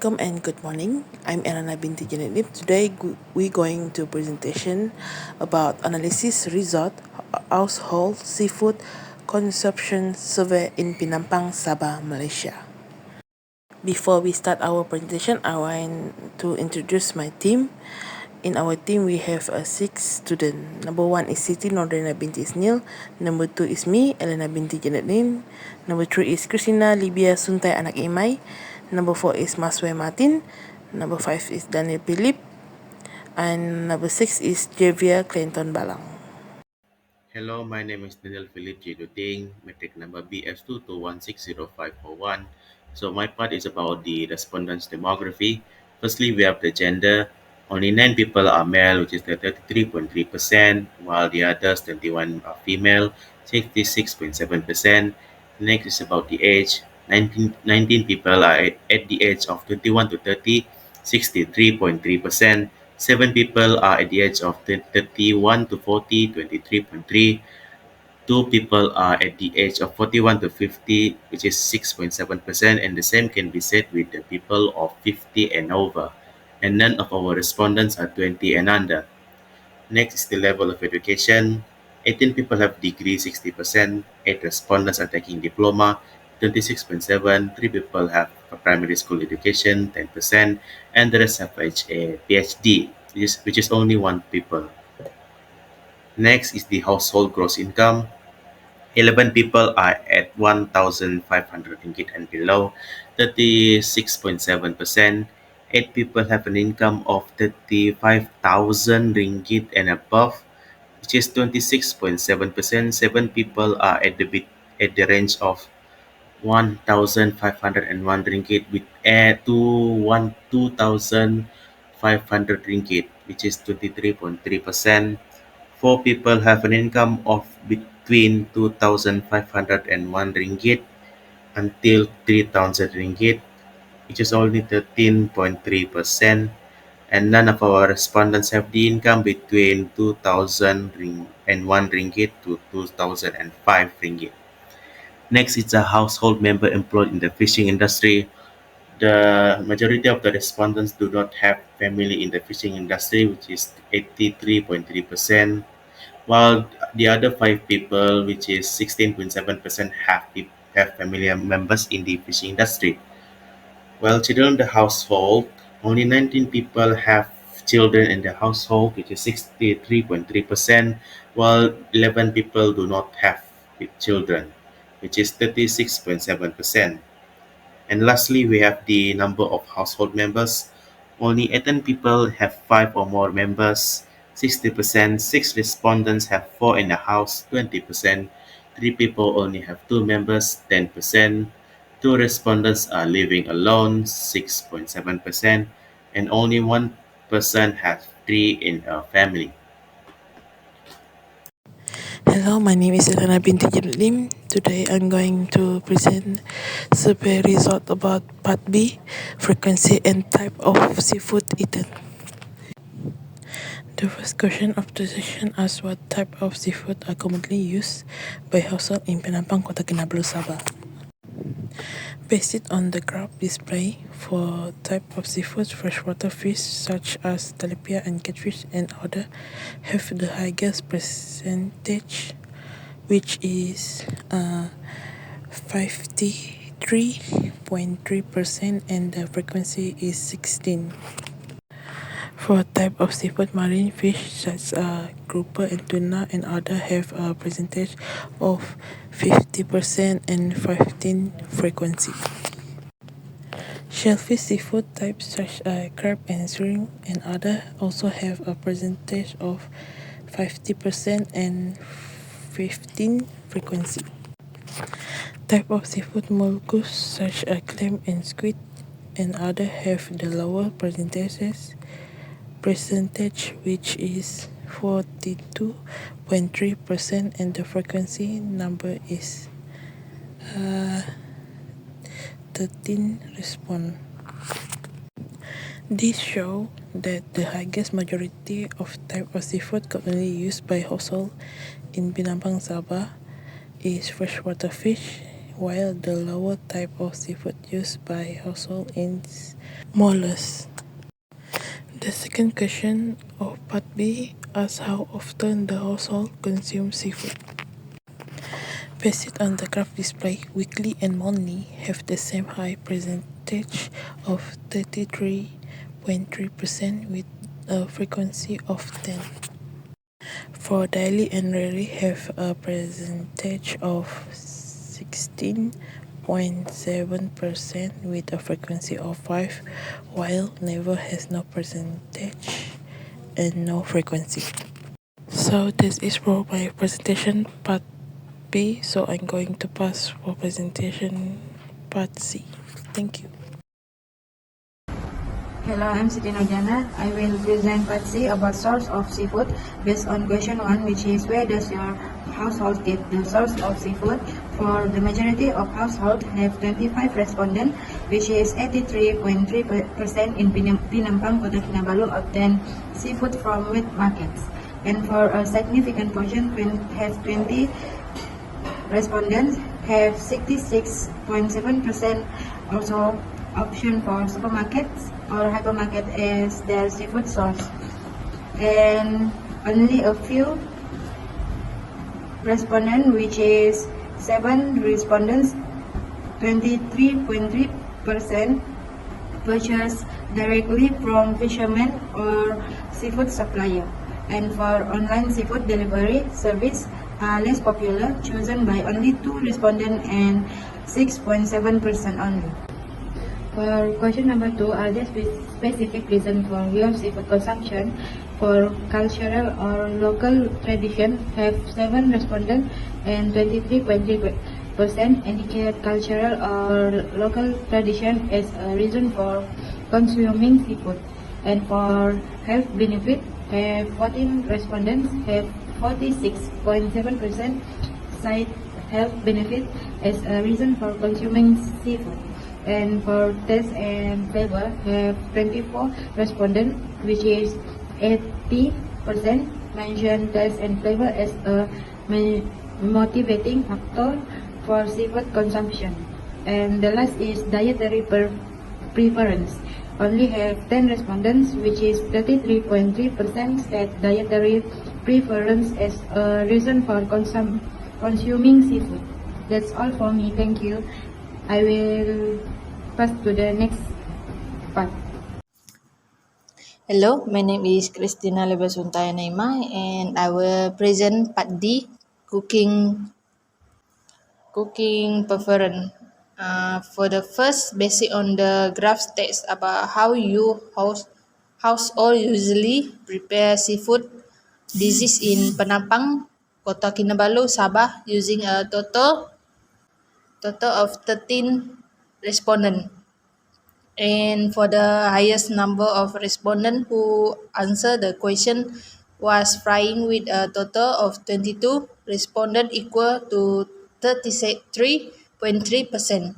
Assalamualaikum and good morning. I'm Elana binti Janib. Today we're going to presentation about analysis result household seafood consumption survey in Penampang, Sabah, Malaysia. Before we start our presentation, I want to introduce my team. In our team, we have 6 students. Number 1 is Siti Nordana binti Isnil. Number 2 is me, Elena binti Janetnin. Number 3 is Christina Libia Suntai anak Imai. Number 4 is Maswe Martin. Number 5 is Daniel Philip. And number 6 is Javier Clinton Balang. Hello, my name is Daniel Philip Jiduting, metric number BS221600541. So my part is about the respondents demography. Firstly, we have the gender. Only 9 people are male, which is the 33.3%, while the others 21 are female, 66.7%. Next is about the age. 19 people are at the age of 21 to 30, 63.3%. 7 people are at the age of 31 to 40, 23.3. 2 people are at the age of 41 to 50, which is 6.7%, and the same can be said with the people of 50 and over. And none of our respondents are 20 and under. Next is the level of education. 18 people have degree, 60%. 8 respondents are taking diploma, 26.7. 3 people have a primary school education, 10%. And the rest have a PhD, which is only 1 people. Next is the household gross income. 11 people are at 1,500 ringgit and below, 36.7%. 8 people have an income of 35,000 ringgit and above, which is 26.7%. 7 people are at the range of 1,501 ringgit with to 2,500 ringgit, which is 23.3%. 4 people have an income of between 2,501 ringgit until 3,000 ringgit, which is only 13.3%. And none of our respondents have the income between 2,001 ringgit to 2,005 ringgit. Next is a household member employed in the fishing industry. The majority of the respondents do not have family in the fishing industry, which is 83.3%, while the other 5 people, which is 16.7%, have family members in the fishing industry. While children in the household, only 19 people have children in the household, which is 63.3%, while 11 people do not have children, which is 36.7%. And lastly, we have the number of household members. Only 18 people have 5 or more members, 60%. 6 respondents have 4 in the house, 20%. 3 people only have 2 members, 10%. 2 respondents are living alone, 6.7%. And only 1 person has 3 in a family. Hello, my name is Elena binti Janib. Today I'm going to present survey result about Part B, frequency and type of seafood eaten. The first question of the session asks what type of seafood are commonly used by household in Penampang, Kota Kinabalu, Sabah. Based on the graph display, for type of seafood, freshwater fish such as tilapia and catfish and other have the highest percentage, which is 53.3%, and the frequency is 16. For type of seafood, marine fish such as grouper and tuna and other have a percentage of 50% and 15 frequency. Shellfish seafood types such as crab and shrimp and other also have a percentage of 50% and 15 frequency. Type of seafood mollusks such as clam and squid and other have the lower percentage, which is 42.3%, and the frequency number is 13 respond. This shows that the highest majority of type of seafood commonly used by household in Penampang, Sabah is freshwater fish, while the lower type of seafood used by household is mollusks. The second question of part B asks how often the household consumes seafood. Based on the graph display, weekly and monthly have the same high percentage of 33.3% with a frequency of 10. For daily and rarely have a percentage of 16.7% with a frequency of 5, while never has no percentage and no frequency. So this is for my presentation part B, so I'm going to pass for presentation part C. Thank you. Hello, I'm Siti Najana. I will present part C about source of seafood based on question 1, which is where does your household get the source of seafood? For the majority of households have 25 respondents, which is 83.3% in Penampang, Kota Kinabalu obtain seafood from wet markets. And for a significant portion have 20 respondents have 66.7% also option for supermarkets or hypermarket as their seafood source, and only a few respondents, which is 7 respondents, 23.3% purchase directly from fishermen or seafood supplier. And for online seafood delivery service are less popular, chosen by only 2 respondents and 6.7% only. For question number 2, are there specific reasons for your seafood consumption? For cultural or local tradition, have 7 respondents and 23.3% indicate cultural or local tradition as a reason for consuming seafood. And for health benefit, have 14 respondents have 46.7% cite health benefit as a reason for consuming seafood. And for taste and flavor, have 24 respondents, which is 80% mention taste and flavor as a motivating factor for seafood consumption. And the last is dietary preference. Only have 10 respondents, which is 33.3% said dietary preference as a reason for consuming seafood. That's all for me. Thank you. I will pass to the next part. Hello, my name is Christina Lebesuntaya Naima, and I will present part D, cooking preference. For the first, based on the graph text about how you household usually prepare seafood. This is in Penampang, Kota Kinabalu, Sabah, using a total of 13 respondents. And for the highest number of respondents who answered the question was frying with a total of 22 respondents equal to 33.3%.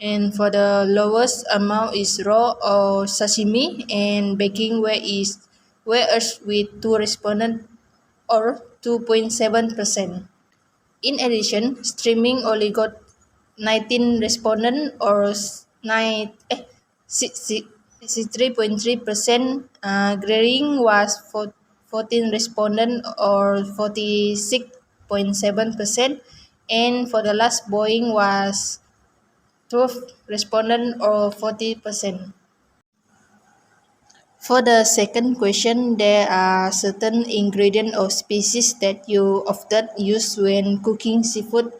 And for the lowest amount is raw or sashimi, and baking whereas with 2 respondents or 2.7%. In addition, streaming only got 19 respondents or 63.3%. Grilling was 14 respondents or 46.7%. And for the last boeing was 12 respondents or 40%. For the second question, there are certain ingredients or species that you often use when cooking seafood.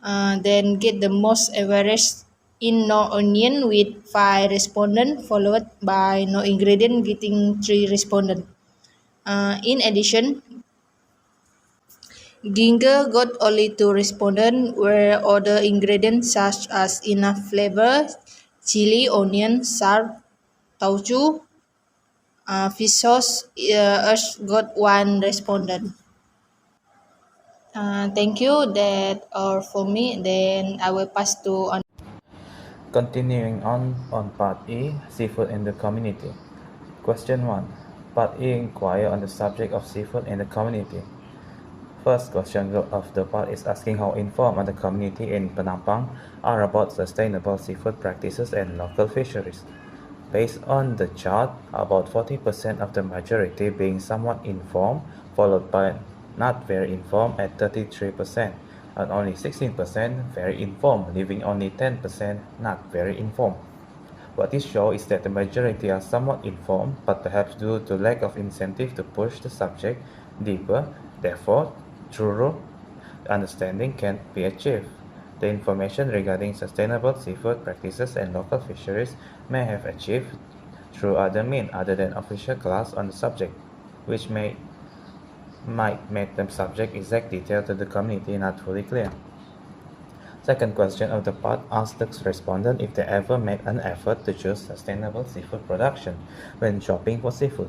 Then get the most average in no onion with 5 respondents, followed by no ingredient getting 3 respondents. In addition, ginger got only 2 respondents, where other ingredients such as enough flavor, chili, onion, salt, tauco, fish sauce, us got 1 respondent. Thank you. That all for me. Then I will pass to on. Continuing on Part E, Seafood in the Community. Question 1. Part E inquire on the subject of seafood in the community. first question of the part is asking how informed the community in Penampang are about sustainable seafood practices and local fisheries. Based on the chart, about 40% of the majority being somewhat informed, followed by not very informed at 33%, and only 16% very informed, leaving only 10% not very informed. What this shows is that the majority are somewhat informed, but perhaps due to lack of incentive to push the subject deeper, therefore, thorough understanding can't be achieved. The information regarding sustainable seafood practices and local fisheries may have achieved through other means other than official class on the subject, which might make the subject exact detail to the community not fully clear. Second question of the part asks the respondent if they ever made an effort to choose sustainable seafood production when shopping for seafood.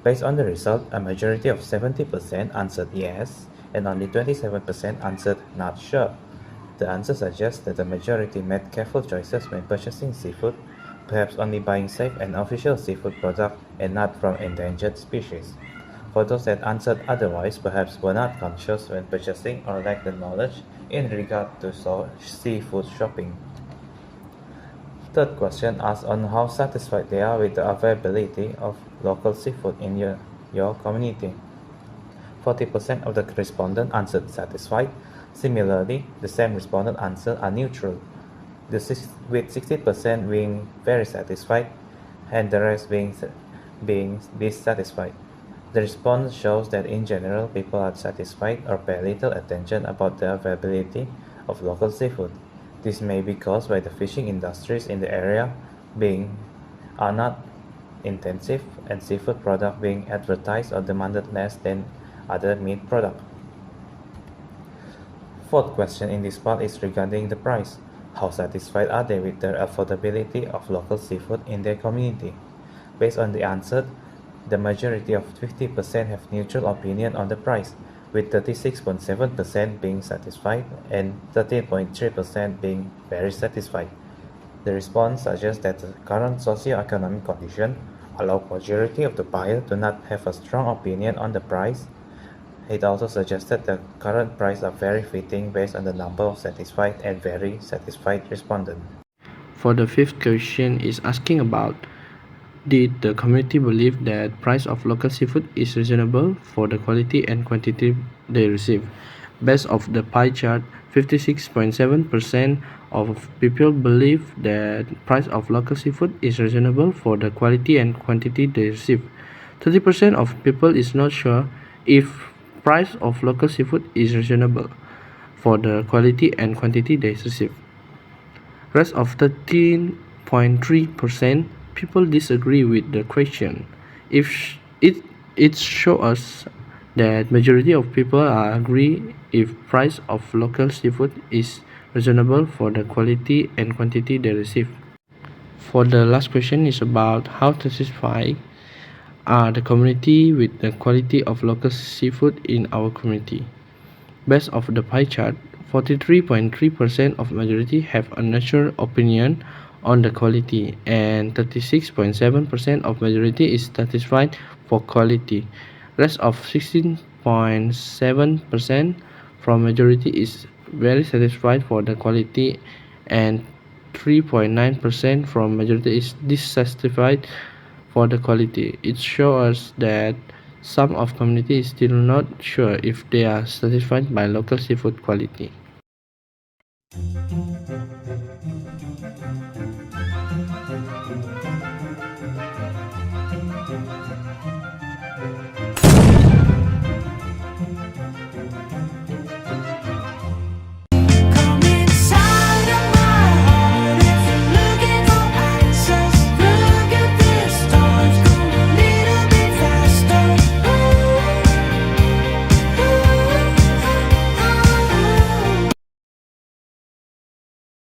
Based on the result, a majority of 70% answered yes, and only 27% answered not sure. The answer suggests that the majority made careful choices when purchasing seafood, perhaps only buying safe and official seafood products and not from endangered species. For those that answered otherwise, perhaps were not conscious when purchasing or lacked the knowledge in regard to seafood shopping. Third question asks on how satisfied they are with the availability of local seafood in your community. 40% of the respondents answered satisfied. Similarly, the same respondent answered are neutral, with 60% being very satisfied and the rest being dissatisfied. The response shows that in general people are satisfied or pay little attention about the availability of local seafood. This may be caused by the fishing industries in the area being are not intensive and seafood product being advertised or demanded less than other meat products. Fourth question in this part is regarding the price. How satisfied are they with the affordability of local seafood in their community? Based on the answer, the majority of 50% have neutral opinion on the price, with 36.7% being satisfied and 13.3% being very satisfied. The response suggests that the current socio-economic condition allow majority of the buyer to not have a strong opinion on the price. It also suggested the current price are very fitting based on the number of satisfied and very satisfied respondents. For the fifth question is asking about did the community believe that price of local seafood is reasonable for the quality and quantity they receive? Based off the pie chart, 56.7% of people believe that price of local seafood is reasonable for the quality and quantity they receive. 30% of people is not sure if price of local seafood is reasonable for the quality and quantity they receive. Rest of 13.3% people disagree with the question. If it shows us that majority of people are agree if price of local seafood is reasonable for the quality and quantity they receive. For the last question is about how satisfied are the community with the quality of local seafood in our community. Based off the pie chart, 43.3% of majority have a neutral opinion on the quality and 36.7% of majority is satisfied for quality. Rest of 16.7% from majority is very satisfied for the quality and 3.9% from majority is dissatisfied for the quality. It shows us that some of community is still not sure if they are satisfied by local seafood quality.